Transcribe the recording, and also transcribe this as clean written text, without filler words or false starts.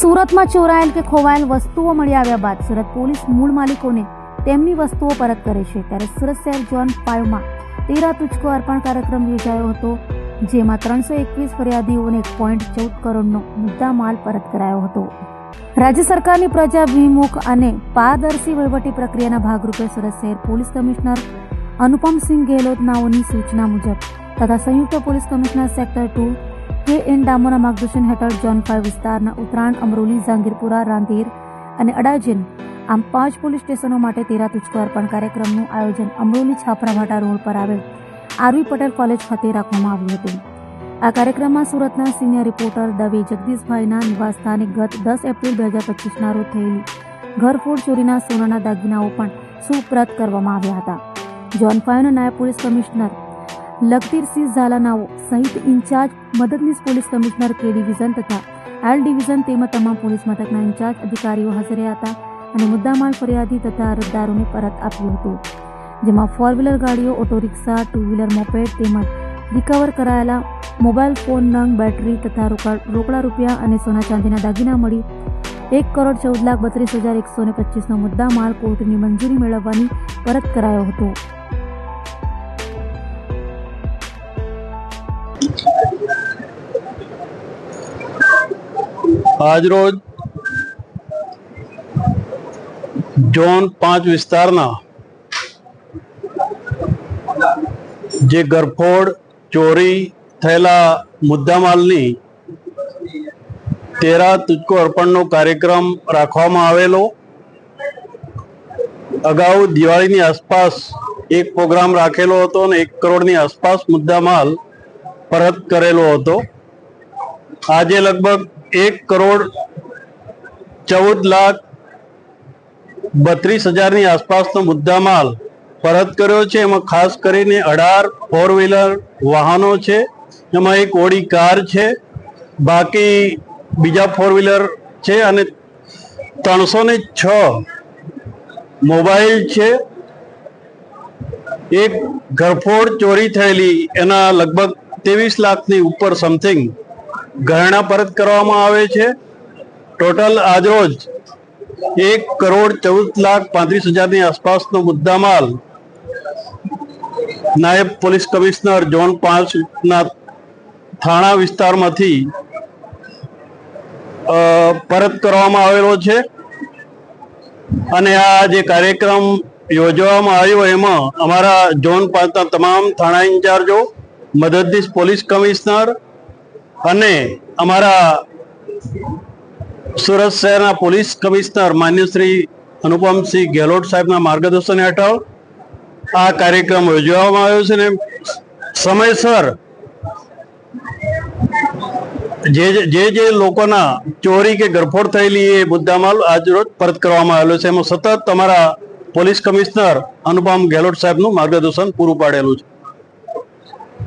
સુરતમાં ચોરાયેલ કે ખોવાયેલ વસ્તુઓ મળી આવ્યા બાદ સુરત પોલીસ મૂળ માલિકોને તેમની વસ્તુઓ પરત કરે છે, ત્યારે સુરત શહેર ઝોન 5માં 13 તુજકો અર્પણ કાર્યક્રમ યોજાયો હતો, જેમાં 321 ફરિયાદીઓને 1.14 કરોડનો મુદ્દામાલ પરત કરાયો હતો। રાજ્ય સરકારની પ્રજાભિમુખ અને પારદર્શી વહીવટી પ્રક્રિયાના ભાગરૂપે સુરત શહેર પોલીસ કમિશનર અનુપમસિંહ ગેહલોતનાઓની સૂચના મુજબ તથા સંયુક્ત પોલીસ કમિશનર સેક્ટર 2 કે.એન. ડામોરના માર્ગદર્શન હેઠળ ઝોન 5 વિસ્તારના ઉત્તરાયણ, અમરોલી, જહાંગીરપુરા, રાંદેર અને અડાજણ આમ 5 પોલીસ સ્ટેશનો માટે 13 તુજકો અર્પણ કાર્યક્રમનું આયોજન અમરોલી છાપરાભાટા રોડ પર આવેલ આરવી પટેલ કોલેજ ખાતે રાખવામાં આવ્યું હતું। આ કાર્યક્રમમાં સુરતના સિનિયર રિપોર્ટર દવે જગદીશભાઈના નિવાસસ્થાને ગત 10 એપ્રિલ 2025ના રોજ થયેલી ઘરફોડ ચોરીના સોનાના દાગીનાઓ પણ સુપ્રત કરવામાં આવ્યા હતા। ઝોન 5ના નાયબ પોલીસ કમિશનર લખતીરસિંહ ઝાલાનાઓ સહિત ઇન્ચાર્જ મદદનીશ પોલીસ કમિશનર કે ડિવિઝન તથા એલ ડિવિઝન તેમજ તમામ પોલીસ મથકના ઇન્ચાર્જ અધિકારીઓ હાજર રહ્યા હતા અને મુદ્દામાલ ફરિયાદી તથા અરજદારોને પરત આપ્યું હતું, જેમાં 4 વ્હીલર ગાડીઓ, ઓટો રિક્ષા, 2 વ્હીલર મોપેડ તેમજ રિકવર કરાયેલા મોબાઈલ ફોન, નંગ, બેટરી તથા રોકડા રૂપિયા અને સોના ચાંદીના દાગીના મળી 1,14,32,125નો મુદ્દામાલ કોર્ટની મંજૂરી મેળવવાની પરત કરાયો હતો। આજરોજ ઝોન 5 વિસ્તારના જે ગરફોડ ચોરી થયેલા મુદ્દામાલની 13 તુજકો અર્પણનો કાર્યક્રમ રાખવામાં આવેલો। અગાઉ દિવાળીની આસપાસ એક પ્રોગ્રામ રાખેલો હતો અને 1 કરોડની આસપાસ મુદ્દામાલ પરત કરેલો હતો। આજે લગભગ 1,14,32,000ની આસપાસનો મુદ્દામાલ પરત કર્યો છે। એમાં ખાસ કરીને 18 4 વ્હીલર વાહનો છે, એમાં એક ઓડી કાર છે, બાકી બીજા 4 વ્હીલર છે અને 306 મોબાઈલ છે। એક ઘરફોડ ચોરી થયેલી એના લગભગ 23 લાખની ઉપર સમથિંગ ગહેણા પરત કરવામાં આવે છે। ટોટલ આજરોજ 1,14,35,000ની આસપાસનો મુદ્દામાલ નાયબ પોલીસ કમિશનર ઝોન 5ના થાણા વિસ્તારમાંથી પરત કરવામાં આવેલો છે અને આ જે કાર્યક્રમ યોજવામાં આવ્યો એમાં અમારા ઝોન 5ના તમામ થાણા ઇન્ચાર્જો, મદદનીશ પોલીસ કમિશનર અને અમારા સુરત શહેરના પોલીસ કમિશનર માન્ય શ્રી અનુપમસિંહ ગેહલોત સાહેબના માર્ગદર્શન હેઠળ આ કાર્યક્રમ યોજવામાં આવ્યો છે અને સમયસર જે લોકોના ચોરી કે ગરફોડ થયેલી એ મુદ્દામાલ આજરોજ પરત કરવામાં આવેલો છે। એમાં સતત અમારા પોલીસ કમિશનર અનુપમ ગેહલોત સાહેબનું માર્ગદર્શન પૂરું પાડેલું છે।